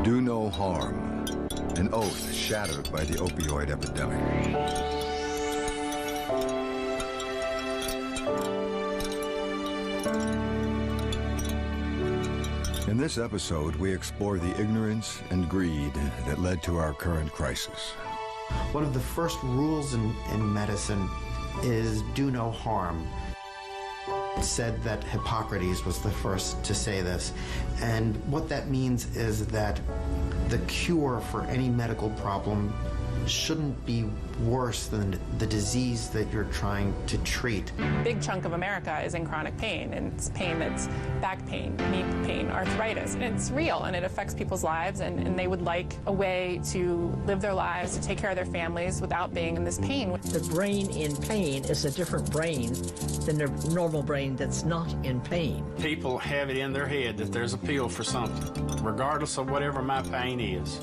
Do no harm, an oath shattered by the opioid epidemic. In this episode, we explore the ignorance and greed that led to our current crisis. One of the first rules in medicine is do no harm. It's said that Hippocrates was the first to say this, and what that means is that the cure for any medical problem shouldn't be worse than the disease that you're trying to treat. A big chunk of America is in chronic pain, and it's pain that's back pain, knee pain, arthritis, and it's real, and it affects people's lives, and they would like a way to live their lives, to take care of their families without being in this pain. The brain in pain is a different brain than the normal brain that's not in pain. People have it in their head that there's a pill for something, regardless of whatever my pain is.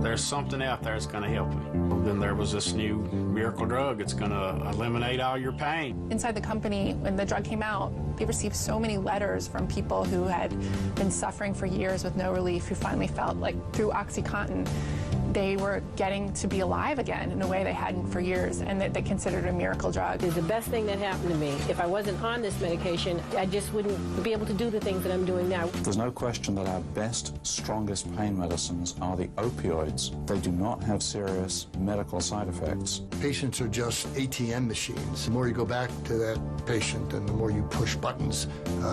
There's something out there that's going to help me. Then there was this new miracle drug. It's going to eliminate all your pain. Inside the company, when the drug came out, they received so many letters from people who had been suffering for years with no relief, who finally felt like through OxyContin, they were getting to be alive again in a way they hadn't for years, and that they considered a miracle drug. The best thing that happened to me, if I wasn't on this medication, I just wouldn't be able to do the things that I'm doing now. There's no question that our best, strongest pain medicines are the opioids. They do not have serious medical side effects. Patients are just ATM machines. The more you go back to that patient and the more you push buttons,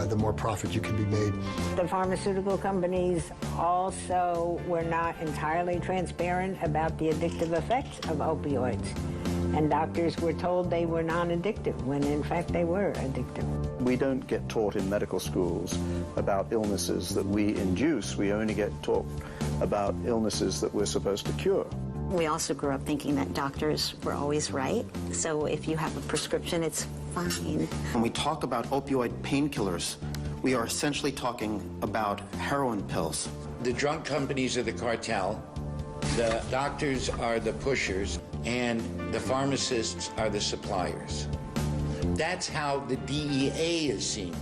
the more profit you can be made. The pharmaceutical companies also were not entirely transparent about the addictive effects of opioids. And doctors were told they were non-addictive, when in fact they were addictive. We don't get taught in medical schools about illnesses that we induce. We only get taught about illnesses that we're supposed to cure. We also grew up thinking that doctors were always right. So if you have a prescription, it's fine. When we talk about opioid painkillers, we are essentially talking about heroin pills. The drug companies are the cartel, the doctors are the pushers, and the pharmacists are the suppliers. That's how the DEA is seen.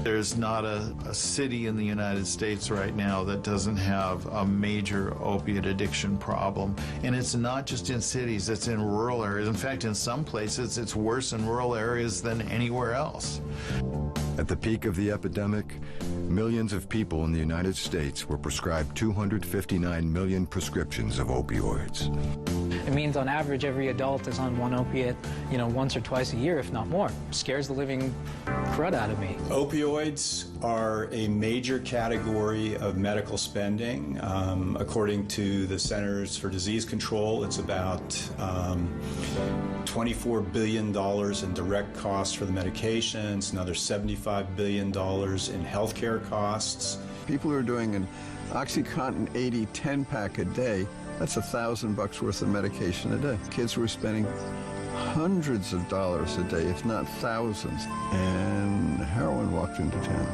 There's not a city in the United States right now that doesn't have a major opiate addiction problem. And it's not just in cities, it's in rural areas. In fact, in some places, it's worse in rural areas than anywhere else. At the peak of the epidemic, millions of people in the United States were prescribed 259 million prescriptions of opioids. It means on average every adult is on one opiate, once or twice a year, if not more. Scares the living crud out of me. Opioids are a major category of medical spending. According to the Centers for Disease Control, it's about $24 billion in direct costs for the medications, another $75 billion in healthcare costs. People are doing an OxyContin 80 10-pack a day. That's $1,000 worth of medication a day. Kids were spending hundreds of dollars a day, if not thousands. And heroin walked into town.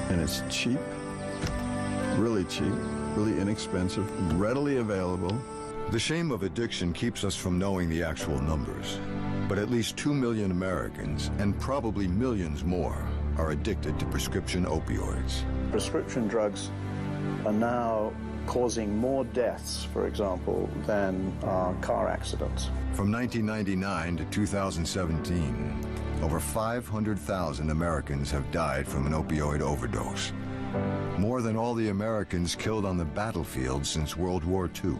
And it's cheap, really inexpensive, readily available. The shame of addiction keeps us from knowing the actual numbers. But at least 2 million Americans, and probably millions more, are addicted to prescription opioids. Prescription drugs are now causing more deaths, for example, than car accidents. From 1999 to 2017, over 500,000 Americans have died from an opioid overdose. More than all the Americans killed on the battlefield since World War II.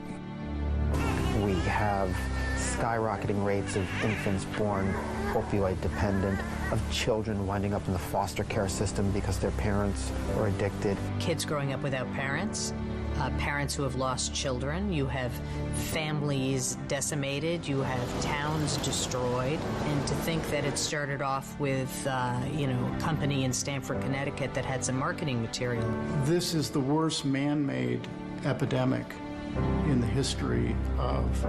We have skyrocketing rates of infants born opioid dependent, of children winding up in the foster care system because their parents are addicted. Kids growing up without parents, parents who have lost children, you have families decimated, you have towns destroyed. And to think that it started off with, a company in Stamford, Connecticut that had some marketing material. This is the worst man-made epidemic in the history of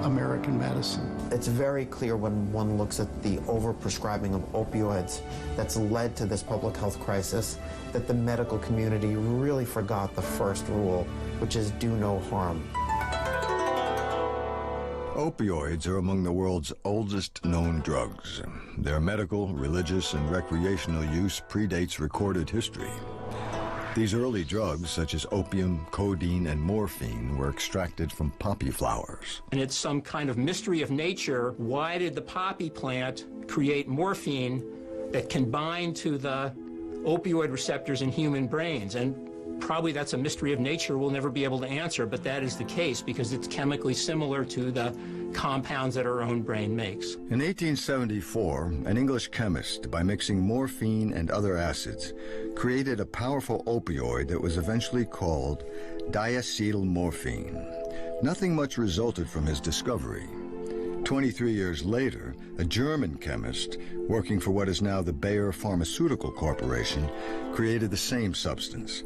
American medicine. It's very clear when one looks at the overprescribing of opioids that's led to this public health crisis that the medical community really forgot the first rule, which is do no harm. Opioids are among the world's oldest known drugs. Their medical, religious, and recreational use predates recorded history. These early drugs, such as opium, codeine, and morphine, were extracted from poppy flowers. And it's some kind of mystery of nature. Why did the poppy plant create morphine that can bind to the opioid receptors in human brains? And probably that's a mystery of nature we'll never be able to answer, but that is the case because it's chemically similar to the compounds that our own brain makes. In 1874, an English chemist, by mixing morphine and other acids, created a powerful opioid that was eventually called diacetylmorphine. Nothing much resulted from his discovery. 23 years later, a German chemist, working for what is now the Bayer Pharmaceutical Corporation, created the same substance.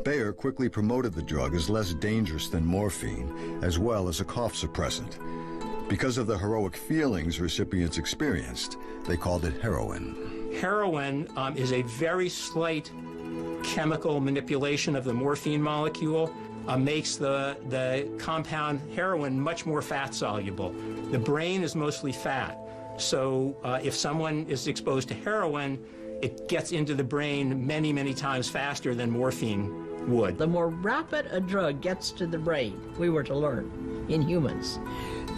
Bayer quickly promoted the drug as less dangerous than morphine, as well as a cough suppressant. Because of the heroic feelings recipients experienced, they called it heroin. Heroin is a very slight chemical manipulation of the morphine molecule, makes the compound heroin much more fat-soluble. The brain is mostly fat, so if someone is exposed to heroin, it gets into the brain many, many times faster than morphine would. The more rapid a drug gets to the brain, we were to learn in humans,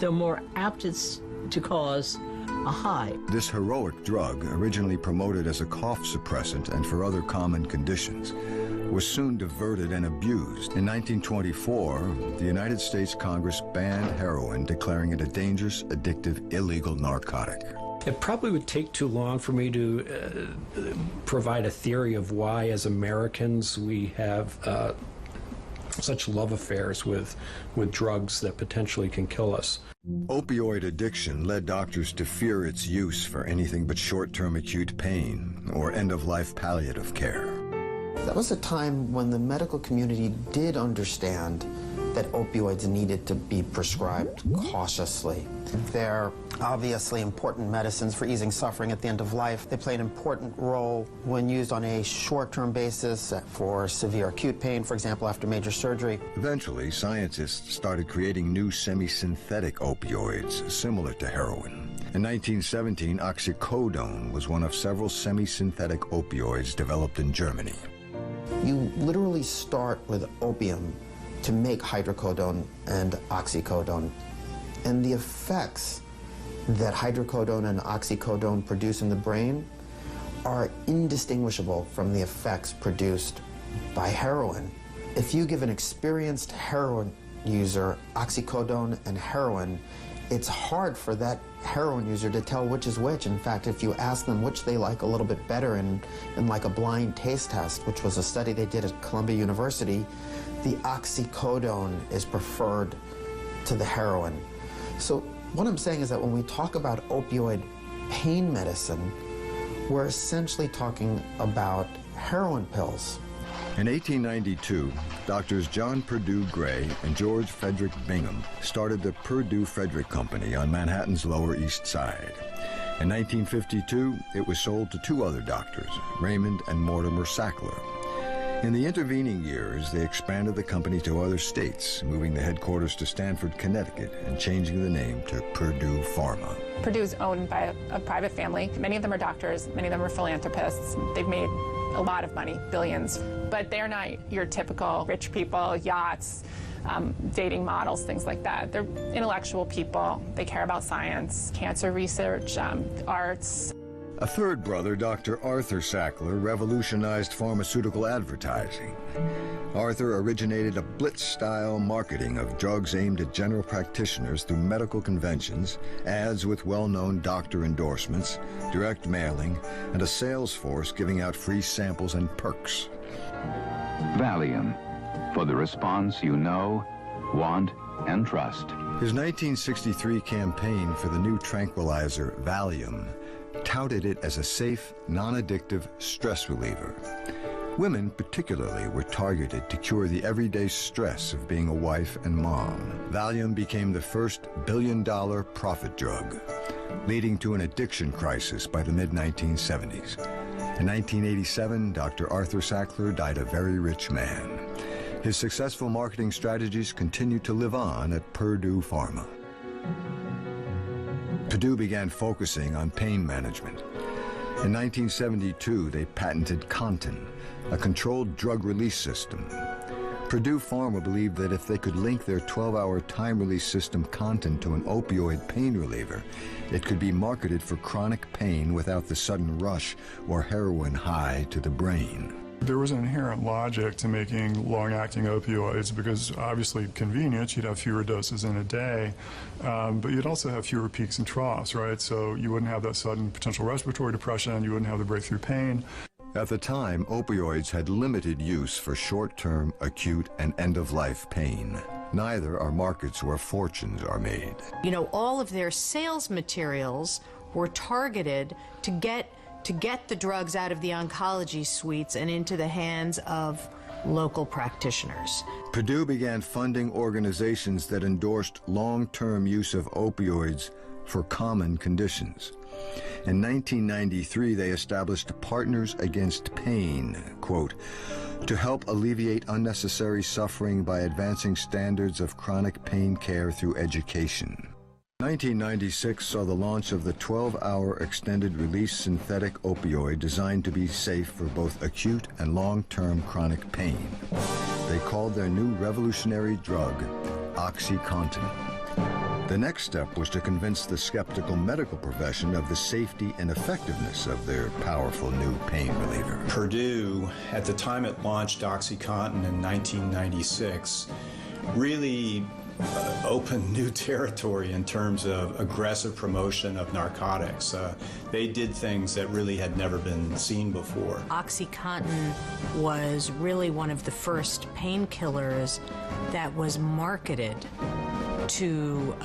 the more apt it's to cause a high. This heroic drug, originally promoted as a cough suppressant and for other common conditions, was soon diverted and abused. In 1924, the United States Congress banned heroin, declaring it a dangerous, addictive, illegal narcotic. It probably would take too long for me to provide a theory of why, as Americans, we have such love affairs with drugs that potentially can kill us. Opioid addiction led doctors to fear its use for anything but short-term acute pain or end-of-life palliative care. That was a time when the medical community did understand that opioids needed to be prescribed cautiously. They're obviously important medicines for easing suffering at the end of life. They play an important role when used on a short-term basis for severe acute pain, for example, after major surgery. Eventually, scientists started creating new semi-synthetic opioids similar to heroin. In 1917, oxycodone was one of several semi-synthetic opioids developed in Germany. You literally start with opium to make hydrocodone and oxycodone. And the effects that hydrocodone and oxycodone produce in the brain are indistinguishable from the effects produced by heroin. If you give an experienced heroin user oxycodone and heroin, it's hard for that heroin user to tell which is which. In fact, if you ask them which they like a little bit better in like a blind taste test, which was a study they did at Columbia University, the oxycodone is preferred to the heroin. So what I'm saying is that when we talk about opioid pain medicine, we're essentially talking about heroin pills. In 1892, doctors John Purdue Gray and George Frederick Bingham started the Purdue Frederick Company on Manhattan's Lower East Side. In 1952, it was sold to two other doctors, Raymond and Mortimer Sackler. In the intervening years, they expanded the company to other states, moving the headquarters to Stamford, Connecticut, and changing the name to Purdue Pharma. Purdue is owned by a private family. Many of them are doctors, many of them are philanthropists. They've made a lot of money, billions, but they're not your typical rich people, yachts, dating models, things like that. They're intellectual people. They care about science, cancer research, arts. A third brother, Dr. Arthur Sackler, revolutionized pharmaceutical advertising. Arthur originated a blitz-style marketing of drugs aimed at general practitioners through medical conventions, ads with well-known doctor endorsements, direct mailing, and a sales force giving out free samples and perks. Valium, for the response you know, want, and trust. His 1963 campaign for the new tranquilizer, Valium, touted it as a safe, non-addictive stress reliever. Women, particularly, were targeted to cure the everyday stress of being a wife and mom. Valium became the first billion-dollar profit drug, leading to an addiction crisis by the mid-1970s. In 1987, Dr. Arthur Sackler died a very rich man. His successful marketing strategies continued to live on at Purdue Pharma. Purdue began focusing on pain management. In 1972, they patented Contin, a controlled drug release system. Purdue Pharma believed that if they could link their 12-hour time-release system Contin to an opioid pain reliever, it could be marketed for chronic pain without the sudden rush or heroin high to the brain. There was an inherent logic to making long-acting opioids because obviously convenience, you'd have fewer doses in a day, but you'd also have fewer peaks and troughs, right? So you wouldn't have that sudden potential respiratory depression, you wouldn't have the breakthrough pain. At the time, opioids had limited use for short-term, acute, and end-of-life pain. Neither are markets where fortunes are made. You know, all of their sales materials were targeted to get the drugs out of the oncology suites and into the hands of local practitioners. Purdue began funding organizations that endorsed long-term use of opioids for common conditions. In 1993, they established Partners Against Pain, quote, to help alleviate unnecessary suffering by advancing standards of chronic pain care through education. 1996 saw the launch of the 12-hour extended-release synthetic opioid designed to be safe for both acute and long-term chronic pain. They called their new revolutionary drug OxyContin. The next step was to convince the skeptical medical profession of the safety and effectiveness of their powerful new pain reliever. Purdue, at the time it launched OxyContin in 1996, really opened new territory in terms of aggressive promotion of narcotics. They did things that really had never been seen before. OxyContin was really one of the first painkillers that was marketed to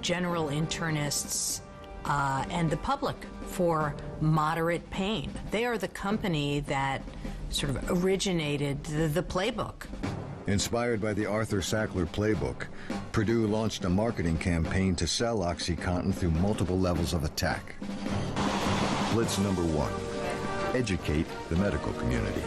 general internists and the public for moderate pain. They are the company that sort of originated the playbook. Inspired by the Arthur Sackler playbook, Purdue launched a marketing campaign to sell OxyContin through multiple levels of attack. Blitz number 1, educate the medical community.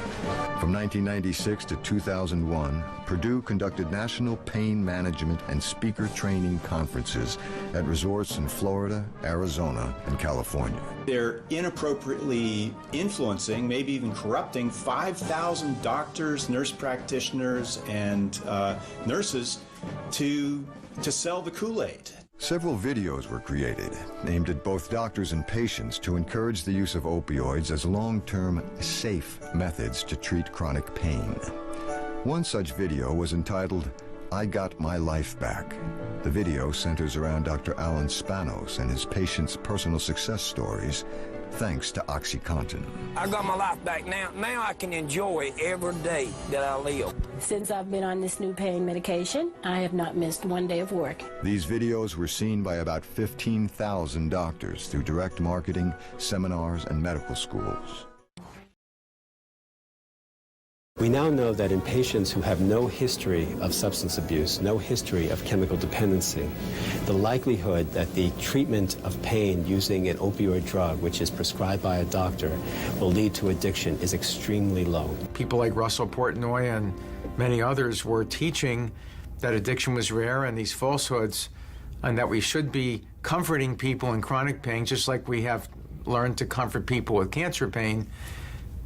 From 1996 to 2001, Purdue conducted national pain management and speaker training conferences at resorts in Florida, Arizona, and California. They're inappropriately influencing, maybe even corrupting 5,000 doctors, nurse practitioners, and nurses to sell the Kool-Aid. Several videos were created, aimed at both doctors and patients to encourage the use of opioids as long-term, safe methods to treat chronic pain. One such video was entitled, I Got My Life Back. The video centers around Dr. Alan Spanos and his patients' personal success stories, thanks to OxyContin. I got my life back now. Now I can enjoy every day that I live. Since I've been on this new pain medication, I have not missed one day of work. These videos were seen by about 15,000 doctors through direct marketing, seminars, and medical schools. We now know that in patients who have no history of substance abuse, no history of chemical dependency, the likelihood that the treatment of pain using an opioid drug, which is prescribed by a doctor, will lead to addiction is extremely low. People like Russell Portnoy and many others were teaching that addiction was rare and these falsehoods, and that we should be comforting people in chronic pain, just like we have learned to comfort people with cancer pain.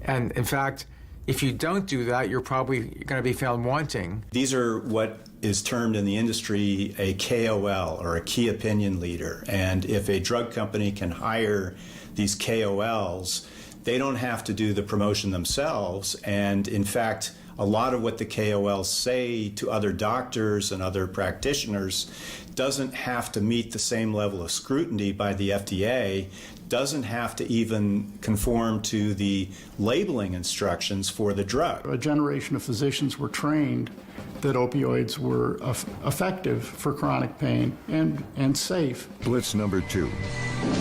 And in fact, if you don't do that, you're probably going to be found wanting. These are what is termed in the industry a KOL, or a key opinion leader. And if a drug company can hire these KOLs, they don't have to do the promotion themselves. And in fact, a lot of what the KOLs say to other doctors and other practitioners doesn't have to meet the same level of scrutiny by the FDA, doesn't have to even conform to the labeling instructions for the drug. A generation of physicians were trained that opioids were effective for chronic pain and safe. Blitz number 2,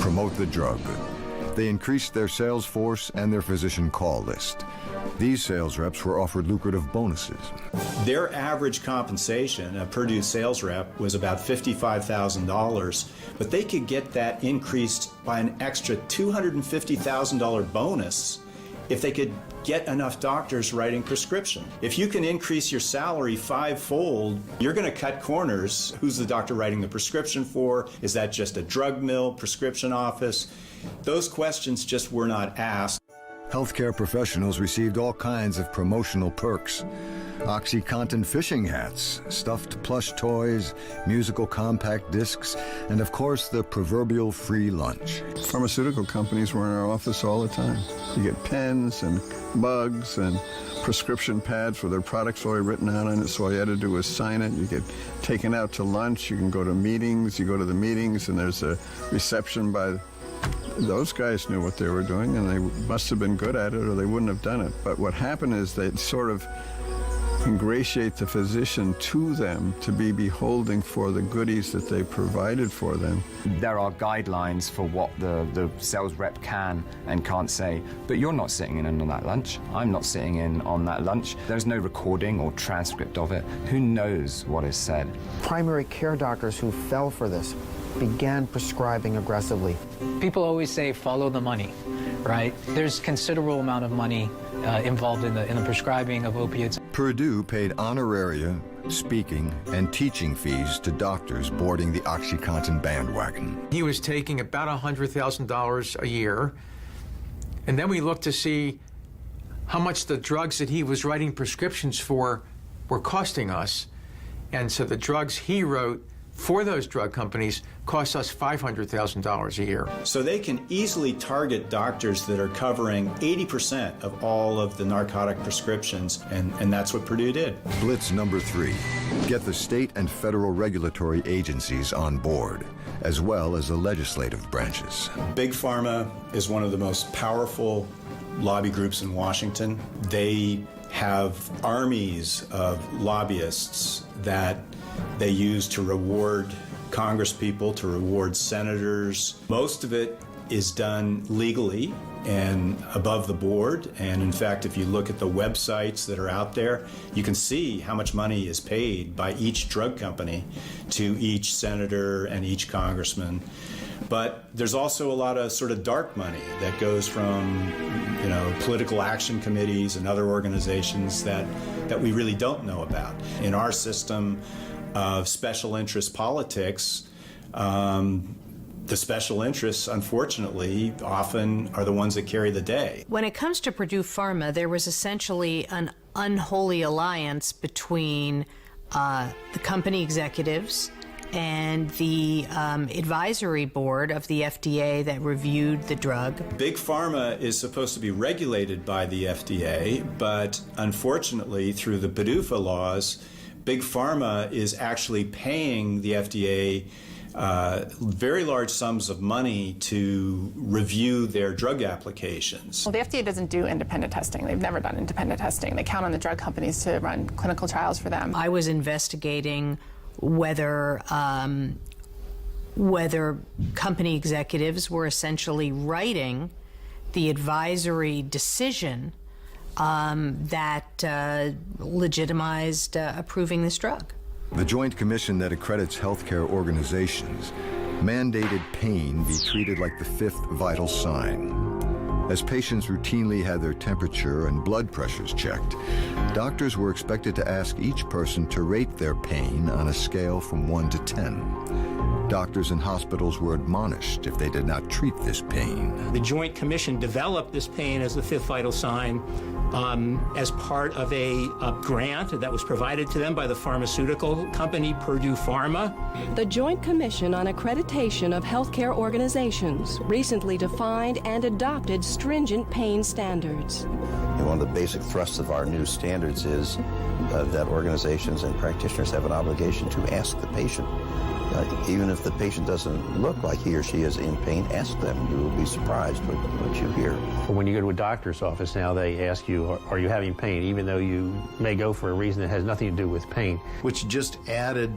promote the drug. They increased their sales force and their physician call list. These sales reps were offered lucrative bonuses. Their average compensation, a Purdue sales rep, was about $55,000, but they could get that increased by an extra $250,000 bonus if they could get enough doctors writing prescription. If you can increase your salary 5-fold, you're going to cut corners. Who's the doctor writing the prescription for? Is that just a drug mill, prescription office? Those questions just were not asked. Healthcare professionals received all kinds of promotional perks. OxyContin fishing hats, stuffed plush toys, musical compact discs, and of course the proverbial free lunch. Pharmaceutical companies were in our office all the time. You get pens and mugs and prescription pads with their products already written out on it, so all you had to do was sign it. You get taken out to lunch, you can go to meetings, you go to the meetings and there's a reception by... Those guys knew what they were doing and they must have been good at it or they wouldn't have done it. But what happened is they'd sort of ingratiate the physician to them to be beholding for the goodies that they provided for them. There are guidelines for what the sales rep can and can't say, but you're not sitting in on that lunch. I'm not sitting in on that lunch. There's no recording or transcript of it. Who knows what is said? Primary care doctors who fell for this began prescribing aggressively. People always say follow the money, right? There's considerable amount of money involved in the prescribing of opiates. Purdue paid honoraria, speaking, and teaching fees to doctors boarding the OxyContin bandwagon. He was taking about $100,000 a year, and then we looked to see how much the drugs that he was writing prescriptions for were costing us. And so the drugs he wrote for those drug companies cost us $500,000 a year. So they can easily target doctors that are covering 80% of all of the narcotic prescriptions, and that's what Purdue did. Blitz number 3, get the state and federal regulatory agencies on board, as well as the legislative branches. Big Pharma is one of the most powerful lobby groups in Washington. They have armies of lobbyists that they use to reward congresspeople, to reward senators. Most of it is done legally and above the board. And in fact, if you look at the websites that are out there, you can see how much money is paid by each drug company to each senator and each congressman. But there's also a lot of sort of dark money that goes from, political action committees and other organizations that we really don't know about. In our system of special interest politics, the special interests, unfortunately, often are the ones that carry the day. When it comes to Purdue Pharma, there was essentially an unholy alliance between the company executives and the advisory board of the FDA that reviewed the drug. Big Pharma is supposed to be regulated by the FDA, but unfortunately, through the PDUFA laws, Big Pharma is actually paying the FDA very large sums of money to review their drug applications. Well, the FDA doesn't do independent testing. They've never done independent testing. They count on the drug companies to run clinical trials for them. I was investigating whether company executives were essentially writing the advisory decision that legitimized approving this drug. The Joint Commission that accredits healthcare organizations mandated pain be treated like the 5th vital sign. As patients routinely had their temperature and blood pressures checked, doctors were expected to ask each person to rate their pain on a scale from 1 to 10. Doctors and hospitals were admonished if they did not treat this pain. The Joint Commission developed this pain as the 5th vital sign as part of a grant that was provided to them by the pharmaceutical company Purdue Pharma. The Joint Commission on Accreditation of Healthcare Organizations recently defined and adopted stringent pain standards. One of the basic thrusts of our new standards is that organizations and practitioners have an obligation to ask the patient. Even if the patient doesn't look like he or she is in pain, ask them. You will be surprised what you hear. When you go to a doctor's office now, they ask you, are you having pain? Even though you may go for a reason that has nothing to do with pain. Which just added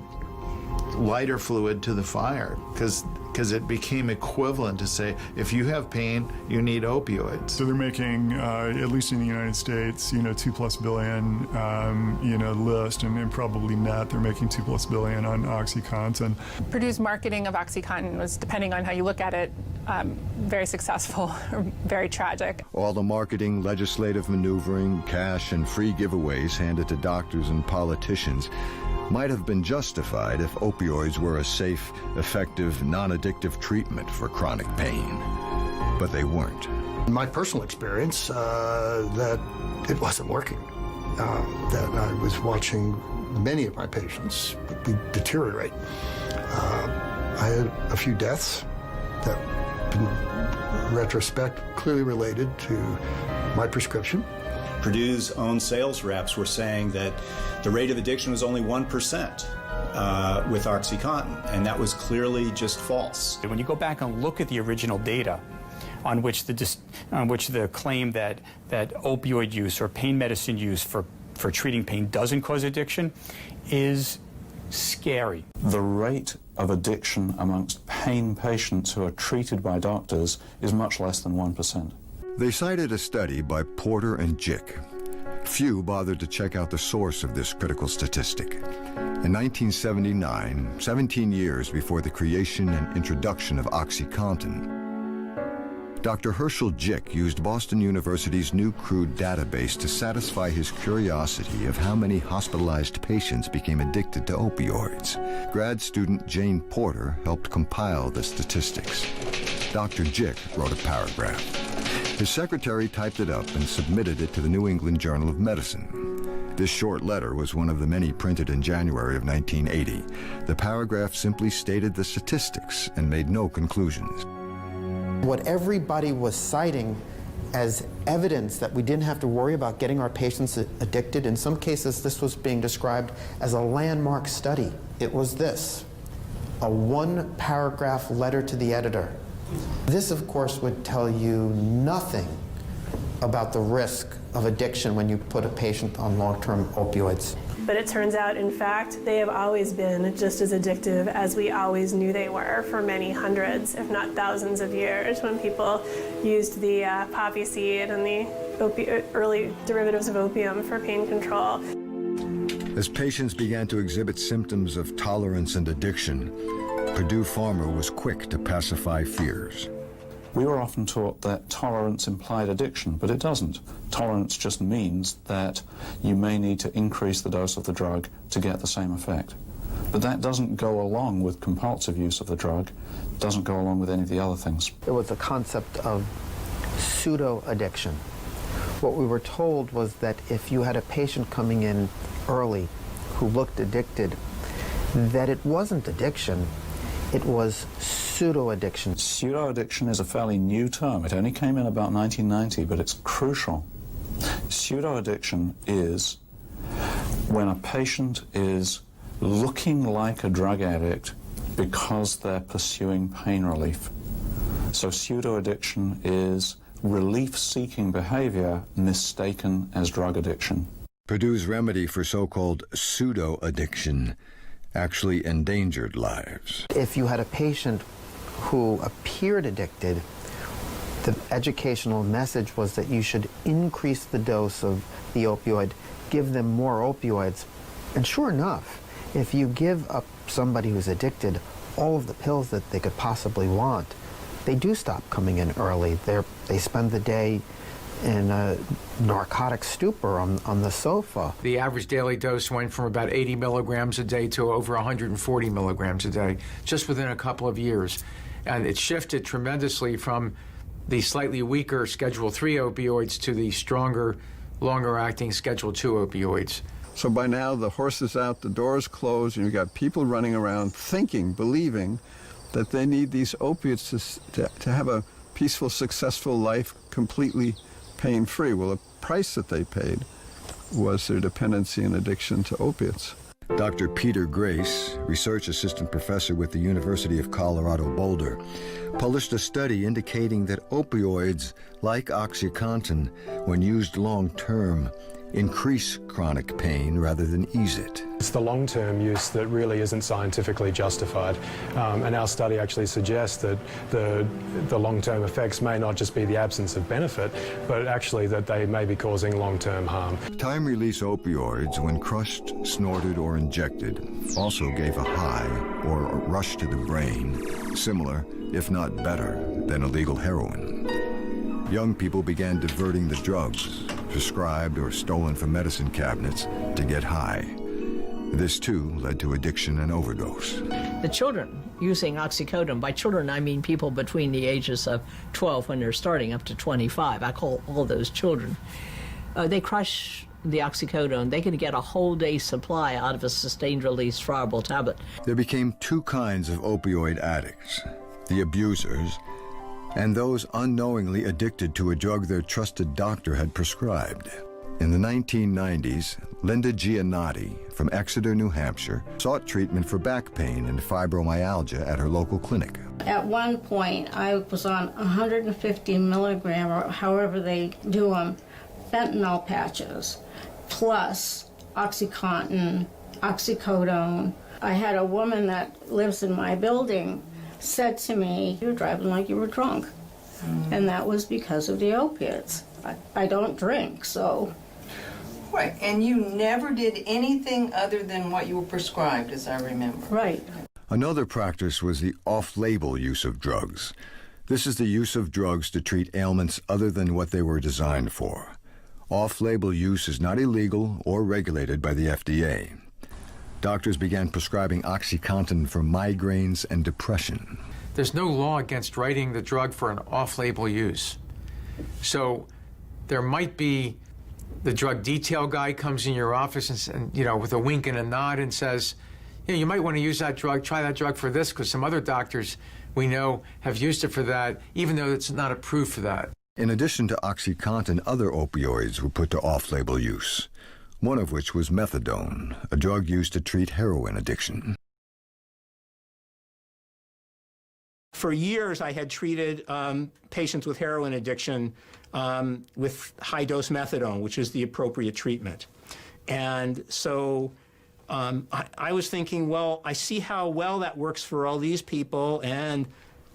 lighter fluid to the fire, because it became equivalent to say, if you have pain, you need opioids. So they're making, at least in the United States, $2+ billion, list, and probably net, they're making $2+ billion on OxyContin. Purdue's marketing of OxyContin was, depending on how you look at it, very successful, very tragic. All the marketing, legislative maneuvering, cash, and free giveaways handed to doctors and politicians might have been justified if opioids were a safe, effective, non-addictive treatment for chronic pain. But they weren't. In my personal experience, that it wasn't working. That I was watching many of my patients deteriorate. I had a few deaths that, in retrospect, clearly related to my prescription. Purdue's own sales reps were saying that the rate of addiction was only 1% with OxyContin, and that was clearly just false. When you go back and look at the original data on which the claim that opioid use or pain medicine use for treating pain doesn't cause addiction is scary. The rate of addiction amongst pain patients who are treated by doctors is much less than 1%. They cited a study by Porter and Jick. Few bothered to check out the source of this critical statistic. In 1979, 17 years before the creation and introduction of OxyContin, Dr. Herschel Jick used Boston University's new crude database to satisfy his curiosity of how many hospitalized patients became addicted to opioids. Grad student Jane Porter helped compile the statistics. Dr. Jick wrote a paragraph. His secretary typed it up and submitted it to the New England Journal of Medicine. This short letter was one of the many printed in January of 1980. The paragraph simply stated the statistics and made no conclusions. What everybody was citing as evidence that we didn't have to worry about getting our patients addicted, in some cases this was being described as a landmark study. It was this, a one-paragraph letter to the editor. This, of course, would tell you nothing about the risk of addiction when you put a patient on long-term opioids. But it turns out, in fact, they have always been just as addictive as we always knew they were for many hundreds, if not thousands of years, when people used the poppy seed and the early derivatives of opium for pain control. As patients began to exhibit symptoms of tolerance and addiction, Purdue Pharma was quick to pacify fears. We were often taught that tolerance implied addiction, but it doesn't. Tolerance just means that you may need to increase the dose of the drug to get the same effect. But that doesn't go along with compulsive use of the drug, doesn't go along with any of the other things. There was a concept of pseudo-addiction. What we were told was that if you had a patient coming in early who looked addicted, that it wasn't addiction, it was pseudo-addiction. Pseudo-addiction is a fairly new term. It only came in about 1990, but it's crucial. Pseudo-addiction is when a patient is looking like a drug addict because they're pursuing pain relief. So pseudo-addiction is relief-seeking behavior mistaken as drug addiction. Purdue's remedy for so-called pseudo-addiction actually endangered lives. If you had a patient who appeared addicted, the educational message was that you should increase the dose of the opioid, give them more opioids. And sure enough, if you give up somebody who's addicted all of the pills that they could possibly want, they do stop coming in early. They spend the day in a narcotic stupor on the sofa. The average daily dose went from about 80 milligrams a day to over 140 milligrams a day, just within a couple of years. And it shifted tremendously from the slightly weaker Schedule III opioids to the stronger, longer-acting Schedule II opioids. So by now, the horse is out, the door's closed, and you've got people running around thinking, believing that they need these opiates to have a peaceful, successful life, completely pain-free. Well, the price that they paid was their dependency and addiction to opiates. Dr. Peter Grace, research assistant professor with the University of Colorado Boulder, published a study indicating that opioids, like OxyContin, when used long-term, increase chronic pain rather than ease it. It's the long-term use that really isn't scientifically justified, and our study actually suggests that the long-term effects may not just be the absence of benefit, but actually that they may be causing long-term harm. Time-release opioids, when crushed, snorted, or injected, also gave a high or a rush to the brain similar, if not better, than illegal heroin. Young people began diverting the drugs, prescribed or stolen from medicine cabinets, to get high. This, too, led to addiction and overdose. The children using oxycodone, by children I mean people between the ages of 12 when they're starting up to 25. I call all those children. They crush the oxycodone. They can get a whole day's supply out of a sustained-release friable tablet. There became two kinds of opioid addicts, the abusers and those unknowingly addicted to a drug their trusted doctor had prescribed. In the 1990s, Linda Giannotti from Exeter, New Hampshire, sought treatment for back pain and fibromyalgia at her local clinic. At one point, I was on 150 milligram, or however they do them, fentanyl patches, plus OxyContin, oxycodone. I had a woman that lives in my building said to me, "You're driving like you were drunk." And that was because of the opiates. I don't drink, so. Right, and you never did anything other than what you were prescribed, as I remember. Right. Another practice was the off-label use of drugs. This is the use of drugs to treat ailments other than what they were designed for. Off-label use is not illegal or regulated by the FDA. Doctors began prescribing OxyContin for migraines and depression. There's no law against writing the drug for an off-label use. So there might be the drug detail guy comes in your office and with a wink and a nod and says, you might want to use that drug, try that drug for this, because some other doctors we know have used it for that, even though it's not approved for that. In addition to OxyContin, other opioids were put to off-label use, one of which was methadone, a drug used to treat heroin addiction. For years, I had treated patients with heroin addiction with high-dose methadone, which is the appropriate treatment. And so I was thinking, well, I see how well that works for all these people, and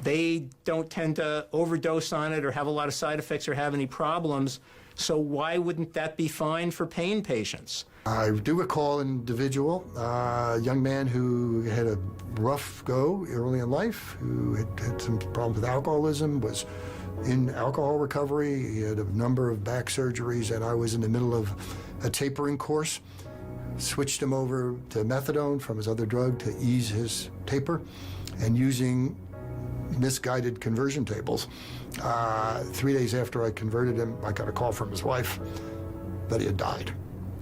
they don't tend to overdose on it or have a lot of side effects or have any problems. So why wouldn't that be fine for pain patients? I do recall an individual, a young man who had a rough go early in life, who had some problems with alcoholism, was in alcohol recovery. He had a number of back surgeries, and I was in the middle of a tapering course. Switched him over to methadone from his other drug to ease his taper, and using misguided conversion tables. 3 days after I converted him, I got a call from his wife that he had died,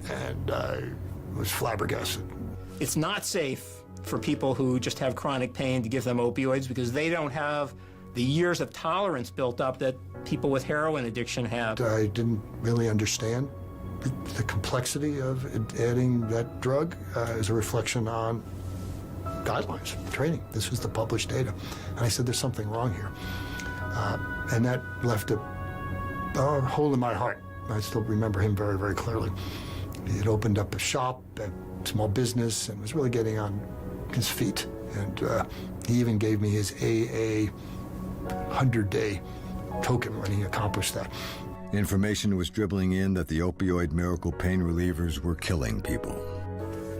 and I was flabbergasted. It's not safe for people who just have chronic pain to give them opioids because they don't have the years of tolerance built up that people with heroin addiction have. I didn't really understand the complexity of adding that drug as a reflection on guidelines, training. This was the published data. And I said, there's something wrong here. And that left a hole in my heart. I still remember him very, very clearly. He had opened up a shop, a small business, and was really getting on his feet. And he even gave me his AA 100-day token when he accomplished that. Information was dribbling in that the opioid miracle pain relievers were killing people.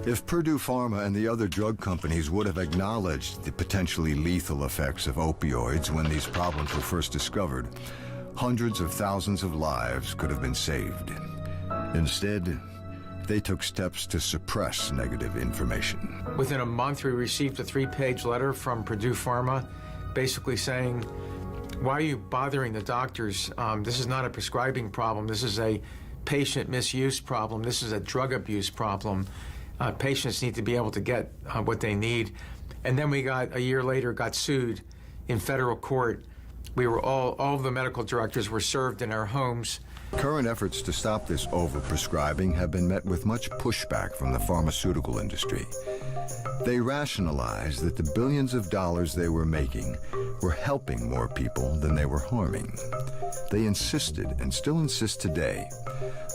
If Purdue Pharma and the other drug companies would have acknowledged the potentially lethal effects of opioids when these problems were first discovered, hundreds of thousands of lives could have been saved. Instead, they took steps to suppress negative information. Within a month, we received a 3-page letter from Purdue Pharma basically saying, why are you bothering the doctors? This is not a prescribing problem. This is a patient misuse problem. This is a drug abuse problem. Patients need to be able to get what they need. And then we a year later, got sued in federal court. We were all of the medical directors were served in our homes. Current efforts to stop this overprescribing have been met with much pushback from the pharmaceutical industry. They rationalized that the billions of dollars they were making were helping more people than they were harming. They insisted, and still insist today,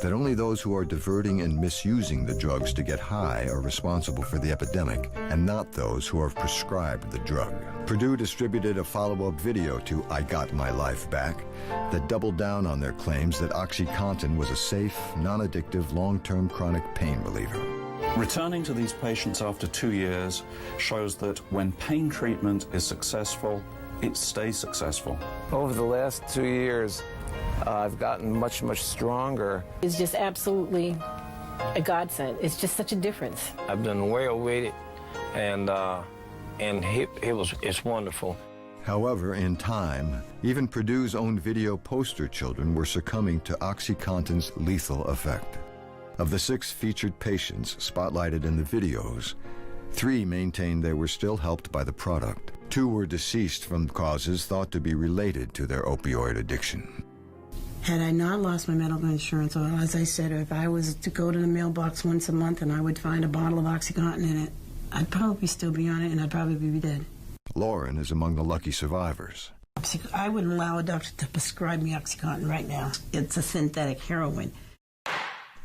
that only those who are diverting and misusing the drugs to get high are responsible for the epidemic, and not those who have prescribed the drug. Purdue distributed a follow-up video to I Got My Life Back that doubled down on their claims that OxyContin was a safe, non-addictive, long-term chronic pain reliever. Returning to these patients after 2 years shows that when pain treatment is successful, it stays successful. Over the last 2 years, I've gotten much, much stronger. It's just absolutely a godsend. It's just such a difference. I've done well with it, and it's wonderful. However, in time, even Purdue's own video poster children were succumbing to OxyContin's lethal effect. Of the 6 featured patients spotlighted in the videos, 3 maintained they were still helped by the product. 2 were deceased from causes thought to be related to their opioid addiction. Had I not lost my medical insurance, or as I said, if I was to go to the mailbox once a month and I would find a bottle of OxyContin in it, I'd probably still be on it and I'd probably be dead. Lauren is among the lucky survivors. I wouldn't allow a doctor to prescribe me OxyContin right now. It's a synthetic heroin.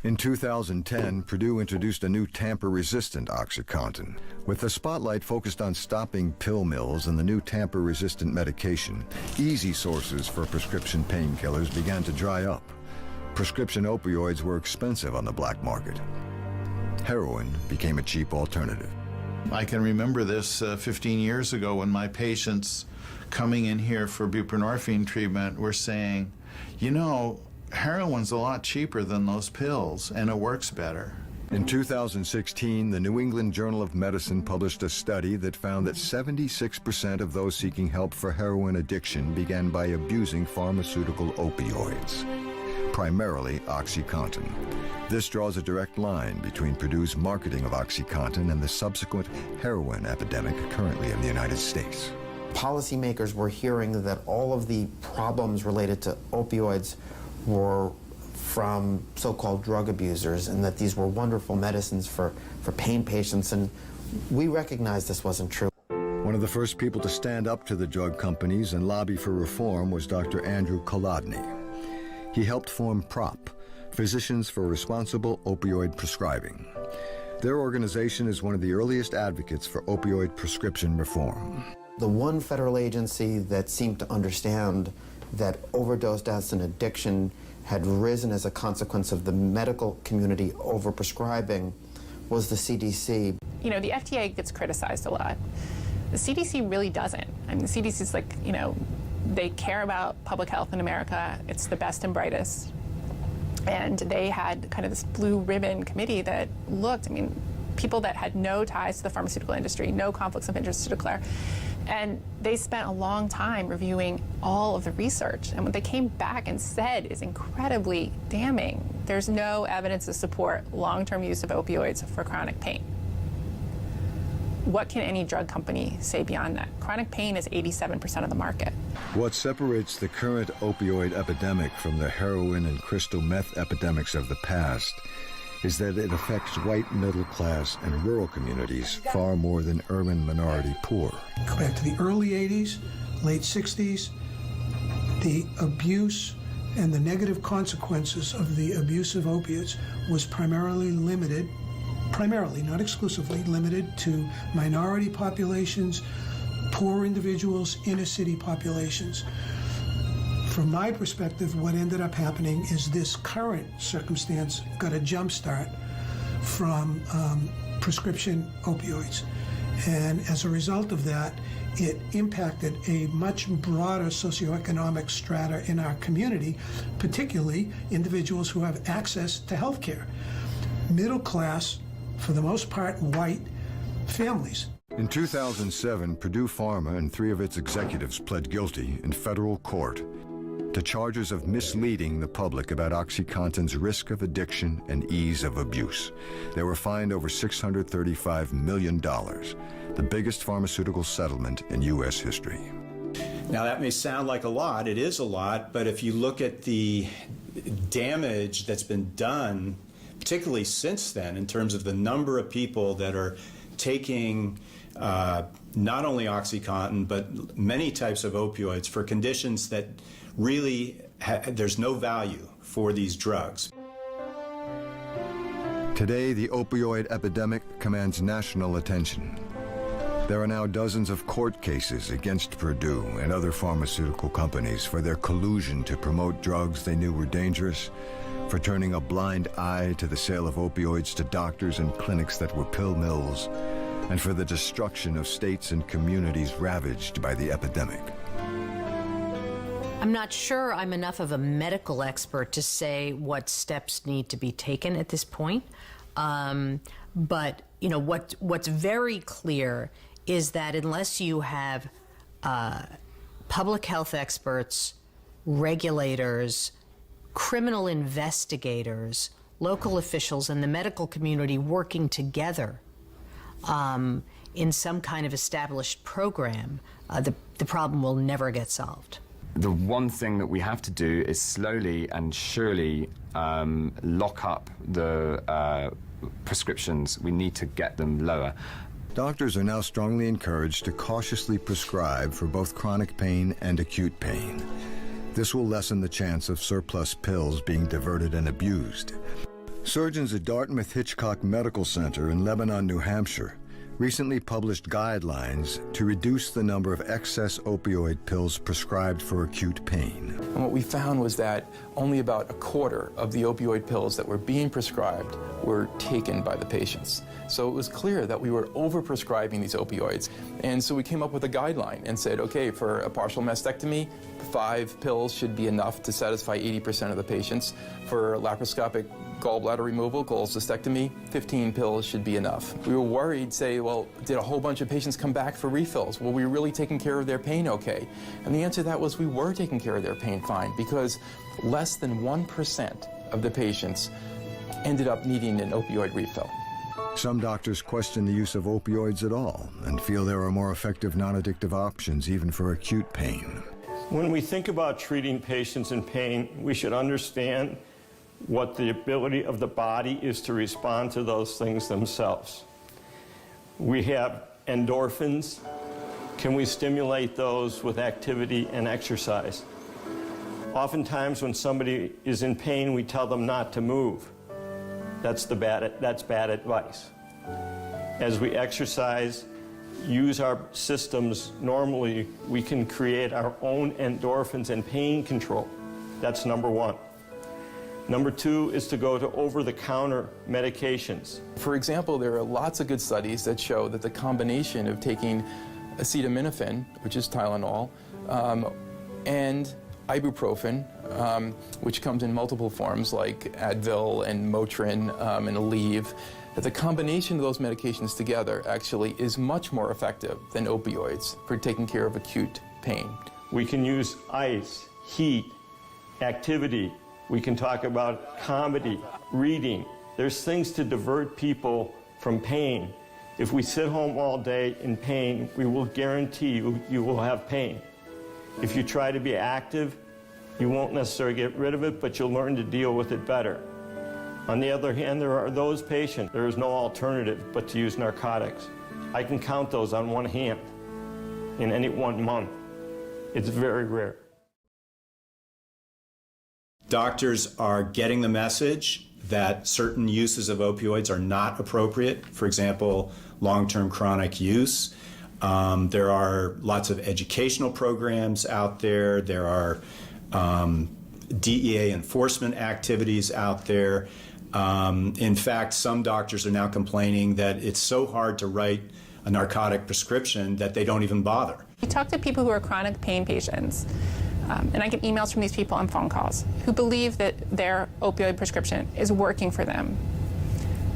In 2010, Purdue introduced a new tamper-resistant OxyContin. With the spotlight focused on stopping pill mills and the new tamper-resistant medication, easy sources for prescription painkillers began to dry up. Prescription opioids were expensive on the black market. Heroin became a cheap alternative. I can remember this 15 years ago when my patients coming in here for buprenorphine treatment were saying, you know, heroin's a lot cheaper than those pills, and it works better. In 2016, the New England Journal of Medicine published a study that found that 76% of those seeking help for heroin addiction began by abusing pharmaceutical opioids, primarily OxyContin. This draws a direct line between Purdue's marketing of OxyContin and the subsequent heroin epidemic currently in the United States. Policymakers were hearing that all of the problems related to opioids were from so-called drug abusers, and that these were wonderful medicines for pain patients, and we recognized this wasn't true. One of the first people to stand up to the drug companies and lobby for reform was Dr. Andrew Kolodny. He helped form PROP, Physicians for Responsible Opioid Prescribing. Their organization is one of the earliest advocates for opioid prescription reform. The one federal agency that seemed to understand that overdose deaths and addiction had risen as a consequence of the medical community overprescribing was the CDC. You know, the FDA gets criticized a lot. The CDC really doesn't. I mean, the CDC is like, you know, they care about public health in America. It's the best and brightest. And they had kind of this blue ribbon committee that looked, I mean, people that had no ties to the pharmaceutical industry, no conflicts of interest to declare. And they spent a long time reviewing all of the research. And what they came back and said is incredibly damning. There's no evidence to support long-term use of opioids for chronic pain. What can any drug company say beyond that? Chronic pain is 87% of the market. What separates the current opioid epidemic from the heroin and crystal meth epidemics of the past is that it affects white, middle class, and rural communities far more than urban minority poor. Go back to the early 80s, late 60s, the abuse and the negative consequences of the abuse of opiates was primarily, not exclusively, limited to minority populations, poor individuals, inner city populations. From my perspective, what ended up happening is this current circumstance got a jump start from prescription opioids. And as a result of that, it impacted a much broader socioeconomic strata in our community, particularly individuals who have access to health care. Middle class, for the most part, white families. In 2007, Purdue Pharma and 3 of its executives pled guilty in federal court to charges of misleading the public about OxyContin's risk of addiction and ease of abuse. They were fined over $635 million, the biggest pharmaceutical settlement in U.S. history. Now, that may sound like a lot. It is a lot, but if you look at the damage that's been done, particularly since then, in terms of the number of people that are taking not only OxyContin, but many types of opioids for conditions that really there's no value for these drugs. Today, the opioid epidemic commands national attention. There are now dozens of court cases against Purdue and other pharmaceutical companies for their collusion to promote drugs they knew were dangerous for turning a blind eye to the sale of opioids to doctors and clinics that were pill mills, and for the destruction of states and communities ravaged by the epidemic. I'm not sure I'm enough of a medical expert to say what steps need to be taken at this point. But you know, what's very clear is that unless you have public health experts, regulators, criminal investigators, local officials, and the medical community working together in some kind of established program, the problem will never get solved. The one thing that we have to do is slowly and surely lock up the prescriptions. We need to get them lower. Doctors are now strongly encouraged to cautiously prescribe for both chronic pain and acute pain. This will lessen the chance of surplus pills being diverted and abused. Surgeons at Dartmouth-Hitchcock Medical Center in Lebanon, New Hampshire, recently published guidelines to reduce the number of excess opioid pills prescribed for acute pain. And what we found was that only about a quarter of the opioid pills that were being prescribed were taken by the patients. So it was clear that we were overprescribing these opioids. And so we came up with a guideline and said, okay, for a partial mastectomy, 5 pills should be enough to satisfy 80% of the patients. For laparoscopic gallbladder removal, cholecystectomy, 15 pills should be enough. We were worried, say, well, did a whole bunch of patients come back for refills? Were we really taking care of their pain okay? And the answer to that was we were taking care of their pain fine, because less than 1% of the patients ended up needing an opioid refill. Some doctors question the use of opioids at all and feel there are more effective non-addictive options even for acute pain. When we think about treating patients in pain, we should understand what the ability of the body is to respond to those things themselves. We have endorphins. Can we stimulate those with activity and exercise? Oftentimes when somebody is in pain, we tell them not to move. That's bad advice. As we exercise, use our systems normally, we can create our own endorphins and pain control. That's number one. Number two is to go to over-the-counter medications. For example, there are lots of good studies that show that the combination of taking acetaminophen, which is Tylenol, and ibuprofen, which comes in multiple forms like Advil and Motrin and Aleve, that the combination of those medications together actually is much more effective than opioids for taking care of acute pain. We can use ice, heat, activity. We can talk about comedy, reading. There's things to divert people from pain. If we sit home all day in pain, we will guarantee you will have pain. If you try to be active, you won't necessarily get rid of it, but you'll learn to deal with it better. On the other hand, there are those patients, there is no alternative but to use narcotics. I can count those on one hand in any 1 month. It's very rare. Doctors are getting the message that certain uses of opioids are not appropriate. For example, long-term chronic use. There are lots of educational programs out there. There are DEA enforcement activities out there. In fact, some doctors are now complaining that it's so hard to write a narcotic prescription that they don't even bother. We talk to people who are chronic pain patients, and I get emails from these people and phone calls, who believe that their opioid prescription is working for them.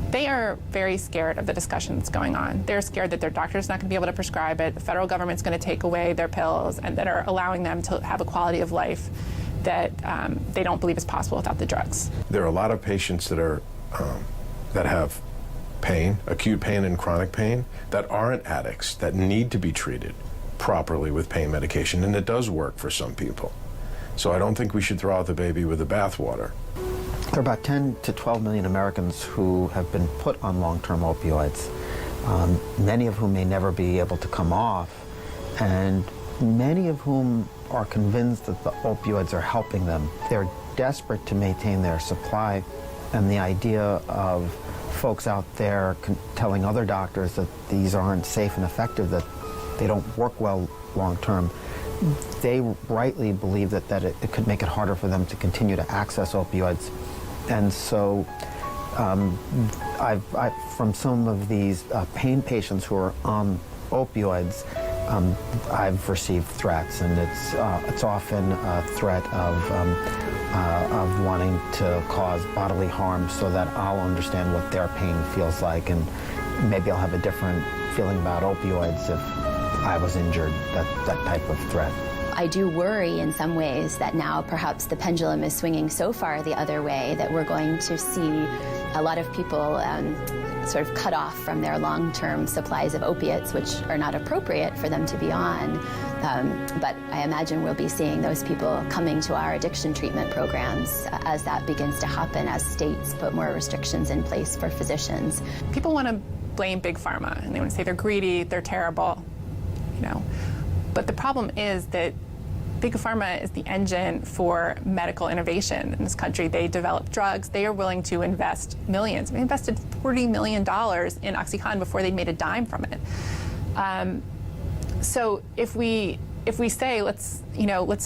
They are very scared of the discussion that's going on. They're scared that their doctor's not going to be able to prescribe it, the federal government's going to take away their pills, and that are allowing them to have a quality of life that they don't believe is possible without the drugs. There are a lot of patients that are that have pain, acute pain and chronic pain, that aren't addicts, that need to be treated properly with pain medication, and it does work for some people. So I don't think we should throw out the baby with the bathwater. There are about 10 to 12 million Americans who have been put on long-term opioids, many of whom may never be able to come off, and many of whom are convinced that the opioids are helping them. They're desperate to maintain their supply, and the idea of folks out there telling other doctors that these aren't safe and effective, that they don't work well long-term, they rightly believe that it could make it harder for them to continue to access opioids And so from some of these pain patients who are on opioids, I've received threats, and it's often a threat of wanting to cause bodily harm so that I'll understand what their pain feels like, and maybe I'll have a different feeling about opioids if I was injured, that type of threat. I do worry in some ways that now perhaps the pendulum is swinging so far the other way that we're going to see a lot of people sort of cut off from their long-term supplies of opiates, which are not appropriate for them to be on. But I imagine we'll be seeing those people coming to our addiction treatment programs as that begins to happen, as states put more restrictions in place for physicians. People want to blame Big Pharma, and they want to say they're greedy, they're terrible, you know. But the problem is that Big Pharma is the engine for medical innovation in this country. They develop drugs. They are willing to invest millions. They invested $40 million in OxyContin before they made a dime from it. So if we say let's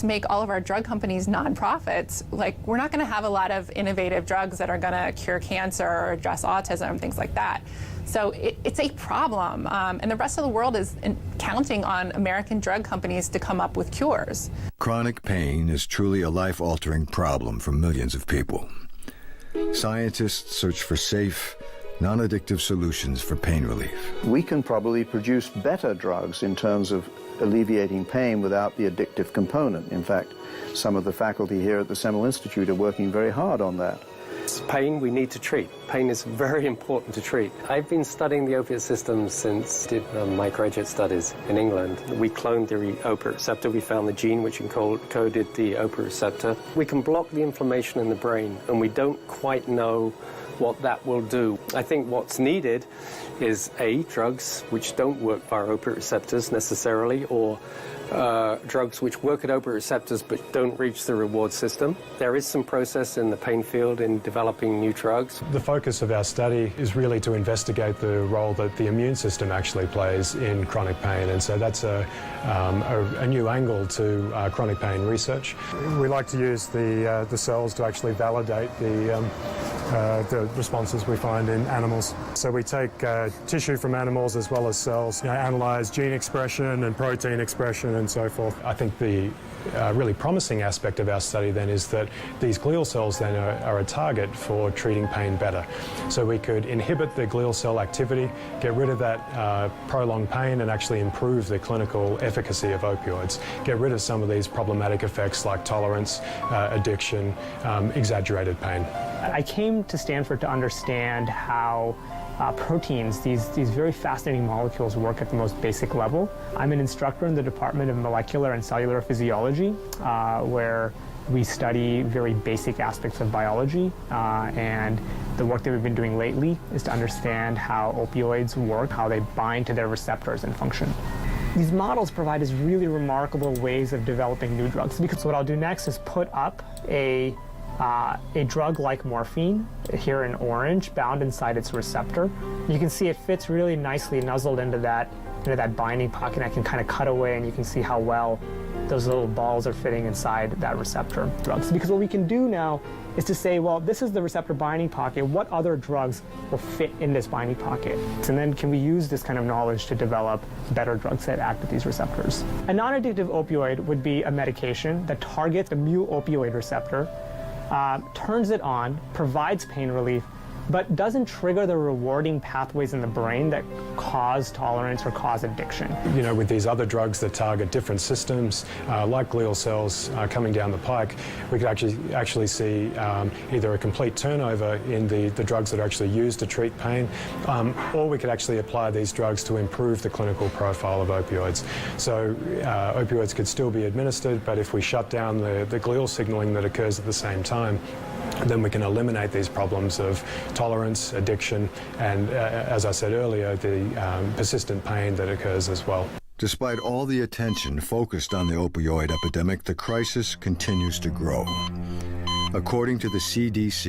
make all of our drug companies nonprofits, like, we're not going to have a lot of innovative drugs that are going to cure cancer or address autism, things like that. So it's a problem, and the rest of the world is counting on American drug companies to come up with cures. Chronic pain is truly a life-altering problem for millions of people. Scientists search for safe, non-addictive solutions for pain relief. We can probably produce better drugs in terms of alleviating pain without the addictive component. In fact, some of the faculty here at the Semel Institute are working very hard on that. Pain we need to treat. Pain is very important to treat. I've been studying the opiate system since I did my graduate studies in England. We cloned the opiate receptor. We found the gene which encoded the opiate receptor. We can block the inflammation in the brain, and we don't quite know what that will do. I think what's needed is drugs which don't work via opiate receptors necessarily, or drugs which work at opiate receptors but don't reach the reward system. There is some process in the pain field in developing new drugs. The focus of our study is really to investigate the role that the immune system actually plays in chronic pain, and so that's a new angle to chronic pain research. We like to use the cells to actually validate the responses we find in animals. So we take tissue from animals as well as cells, analyze gene expression and protein expression and so forth. I think the really promising aspect of our study then is that these glial cells then are a target for treating pain better. So we could inhibit the glial cell activity, get rid of that prolonged pain, and actually improve the clinical efficacy of opioids, get rid of some of these problematic effects like tolerance, addiction, exaggerated pain. I came to Stanford to understand how proteins, these very fascinating molecules, work at the most basic level. I'm an instructor in the Department of Molecular and Cellular Physiology, where we study very basic aspects of biology, and the work that we've been doing lately is to understand how opioids work, how they bind to their receptors and function. These models provide us really remarkable ways of developing new drugs, because what I'll do next is put up a drug like morphine, here in orange, bound inside its receptor. You can see it fits really nicely nuzzled into that binding pocket. I can kind of cut away, and you can see how well those little balls are fitting inside that receptor drugs. Because what we can do now is to say, well, this is the receptor binding pocket. What other drugs will fit in this binding pocket? And then can we use this kind of knowledge to develop better drugs that act at these receptors? A non-addictive opioid would be a medication that targets the mu opioid receptor, turns it on, provides pain relief, but doesn't trigger the rewarding pathways in the brain that cause tolerance or cause addiction. You know, with these other drugs that target different systems, like glial cells coming down the pike, we could actually see either a complete turnover in the drugs that are actually used to treat pain, or we could actually apply these drugs to improve the clinical profile of opioids. So opioids could still be administered, but if we shut down the glial signaling that occurs at the same time, then we can eliminate these problems of tolerance, addiction, and, as I said earlier, the persistent pain that occurs as well. Despite all the attention focused on the opioid epidemic, the crisis continues to grow. According to the CDC,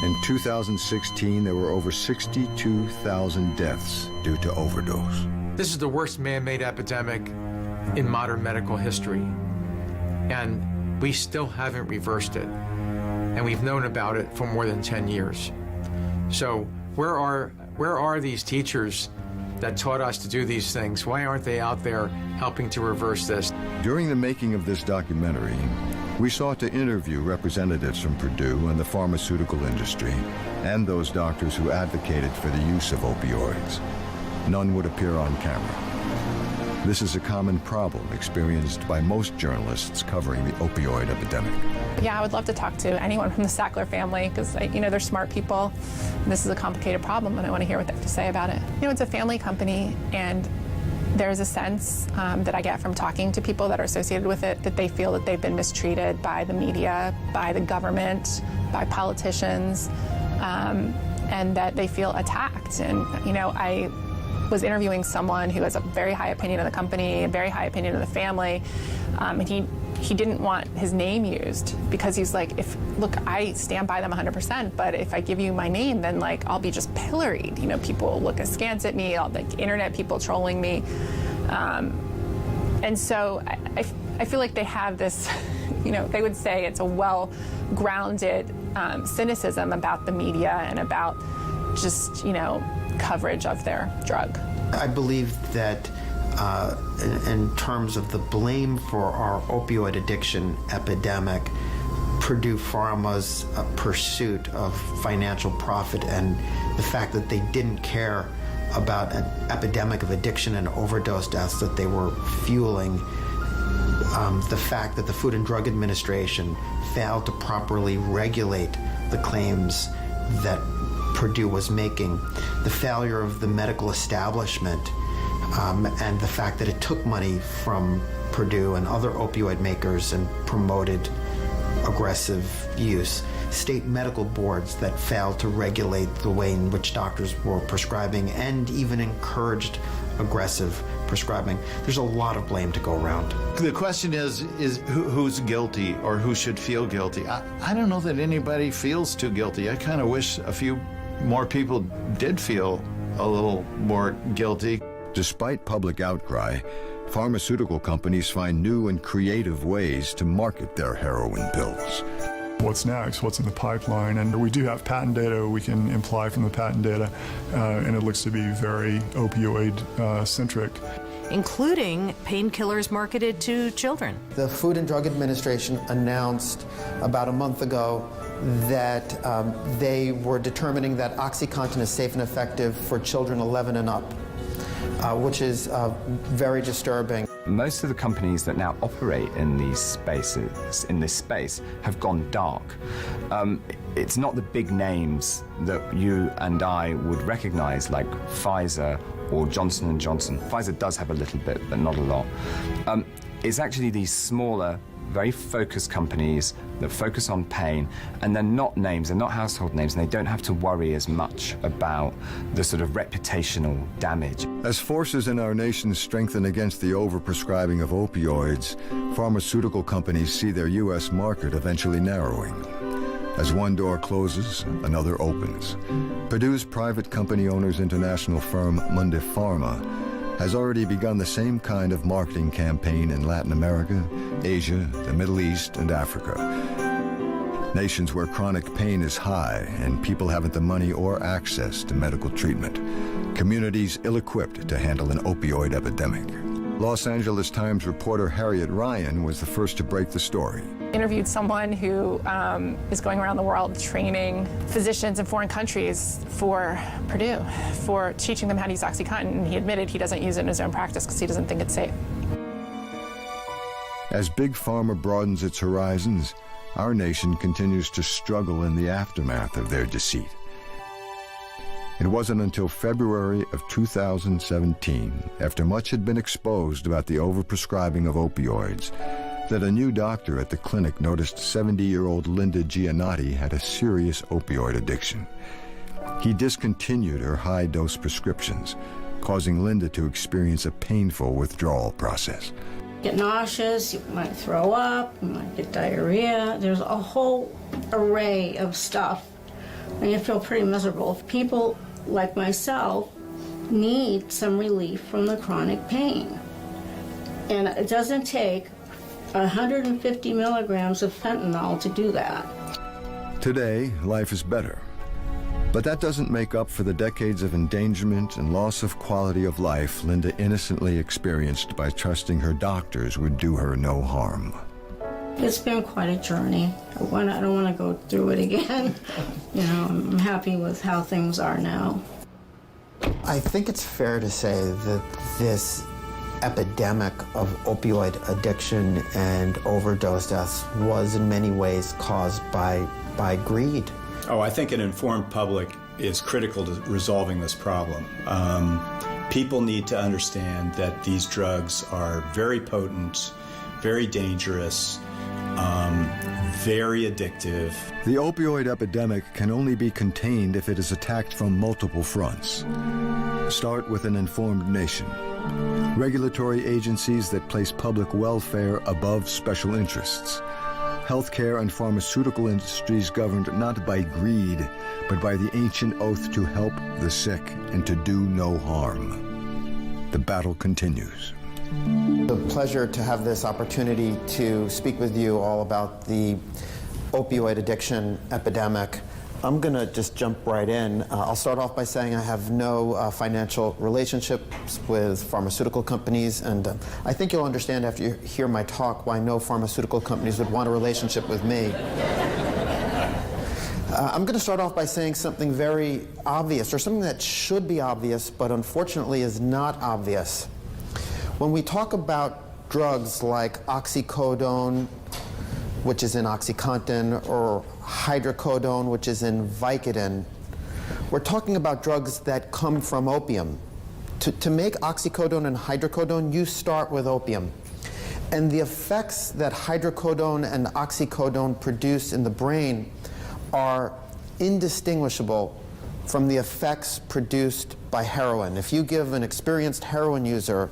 in 2016, there were over 62,000 deaths due to overdose. This is the worst man-made epidemic in modern medical history, and we still haven't reversed it. and we've known about it for more than 10 years. So where are these teachers that taught us to do these things? Why aren't they out there helping to reverse this? During the making of this documentary, we sought to interview representatives from Purdue and the pharmaceutical industry, and those doctors who advocated for the use of opioids. None would appear on camera. This is a common problem experienced by most journalists covering the opioid epidemic. Yeah, I would love to talk to anyone from the Sackler family because, they're smart people. This is a complicated problem, and I want to hear what they have to say about it. It's a family company, and there's a sense that I get from talking to people that are associated with it that they feel that they've been mistreated by the media, by the government, by politicians, and that they feel attacked. And, I was interviewing someone who has a very high opinion of the company, a very high opinion of the family, and he didn't want his name used because he's like, look, I stand by them 100%, but if I give you my name, then I'll be just pilloried. People look askance at me, all the internet people trolling me. And so I feel like they have this, they would say it's a well-grounded cynicism about the media and about just, coverage of their drug. I believe that in terms of the blame for our opioid addiction epidemic, Purdue Pharma's pursuit of financial profit and the fact that they didn't care about an epidemic of addiction and overdose deaths that they were fueling, the fact that the Food and Drug Administration failed to properly regulate the claims that Purdue was making, the failure of the medical establishment, and the fact that it took money from Purdue and other opioid makers and promoted aggressive use, state medical boards that failed to regulate the way in which doctors were prescribing and even encouraged aggressive prescribing. There's a lot of blame to go around. The question is who's guilty or who should feel guilty? I don't know that anybody feels too guilty. I kind of wish a few more people did feel a little more guilty. Despite public outcry, pharmaceutical companies find new and creative ways to market their heroin pills. What's next? What's in the pipeline? And we do have patent data we can imply from the patent data, and it looks to be very opioid-centric. Including painkillers marketed to children. The Food and Drug Administration announced about a month ago that they were determining that OxyContin is safe and effective for children 11 and up, which is very disturbing. Most of the companies that now operate in these spaces, in this space, have gone dark. It's not the big names that you and I would recognize, like Pfizer or Johnson & Johnson. Pfizer does have a little bit, but not a lot. It's actually these smaller, very focused companies that focus on pain, and they're not names, they're not household names, and they don't have to worry as much about the sort of reputational damage. As forces in our nation strengthen against the overprescribing of opioids, pharmaceutical companies see their U.S. market eventually narrowing. As one door closes, another opens. Purdue's private company owner's international firm, Pharma, has already begun the same kind of marketing campaign in Latin America, Asia, the Middle East, and Africa. Nations where chronic pain is high and people haven't the money or access to medical treatment. Communities ill-equipped to handle an opioid epidemic. Los Angeles Times reporter Herion was the first to break the story. Interviewed someone who is going around the world training physicians in foreign countries for Purdue, for teaching them how to use OxyContin, and he admitted he doesn't use it in his own practice because he doesn't think it's safe. As Big Pharma broadens its horizons, our nation continues to struggle in the aftermath of their deceit. It wasn't until February of 2017, after much had been exposed about the overprescribing of opioids, that a new doctor at the clinic noticed 70-year-old Linda Giannotti had a serious opioid addiction. He discontinued her high-dose prescriptions, causing Linda to experience a painful withdrawal process. Get nauseous, you might throw up, you might get diarrhea. There's a whole array of stuff, and you feel pretty miserable. People like myself need some relief from the chronic pain. And it doesn't take 150 milligrams of fentanyl to do that. Today, life is better. But that doesn't make up for the decades of endangerment and loss of quality of life Linda innocently experienced by trusting her doctors would do her no harm. It's been quite a journey. I don't want to go through it again. You know, I'm happy with how things are now. I think it's fair to say that this epidemic of opioid addiction and overdose deaths was in many ways caused by greed. Oh, I think an informed public is critical to resolving this problem. People need to understand that these drugs are very potent, very dangerous, very addictive. The opioid epidemic can only be contained if it is attacked from multiple fronts. Start with an informed nation. Regulatory agencies that place public welfare above special interests. Healthcare and pharmaceutical industries governed not by greed, but by the ancient oath to help the sick and to do no harm. The battle continues. It's a pleasure to have this opportunity to speak with you all about the opioid addiction epidemic. I'm going to just jump right in. I'll start off by saying I have no financial relationships with pharmaceutical companies, and I think you'll understand after you hear my talk why no pharmaceutical companies would want a relationship with me. I'm going to start off by saying something very obvious, or something that should be obvious, but unfortunately is not obvious. When we talk about drugs like oxycodone, which is in OxyContin, or hydrocodone, which is in Vicodin, we're talking about drugs that come from opium. To make oxycodone and hydrocodone, you start with opium. And the effects that hydrocodone and oxycodone produce in the brain are indistinguishable from the effects produced by heroin. If you give an experienced heroin user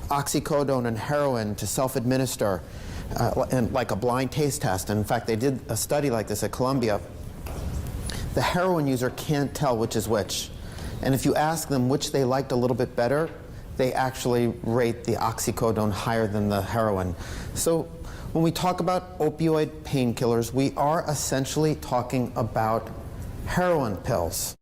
oxycodone and heroin to self-administer, and like a blind taste test, and in fact they did a study like this at Columbia, the heroin user can't tell which is which. And if you ask them which they liked a little bit better, they actually rate the oxycodone higher than the heroin. So when we talk about opioid painkillers, we are essentially talking about heroin pills.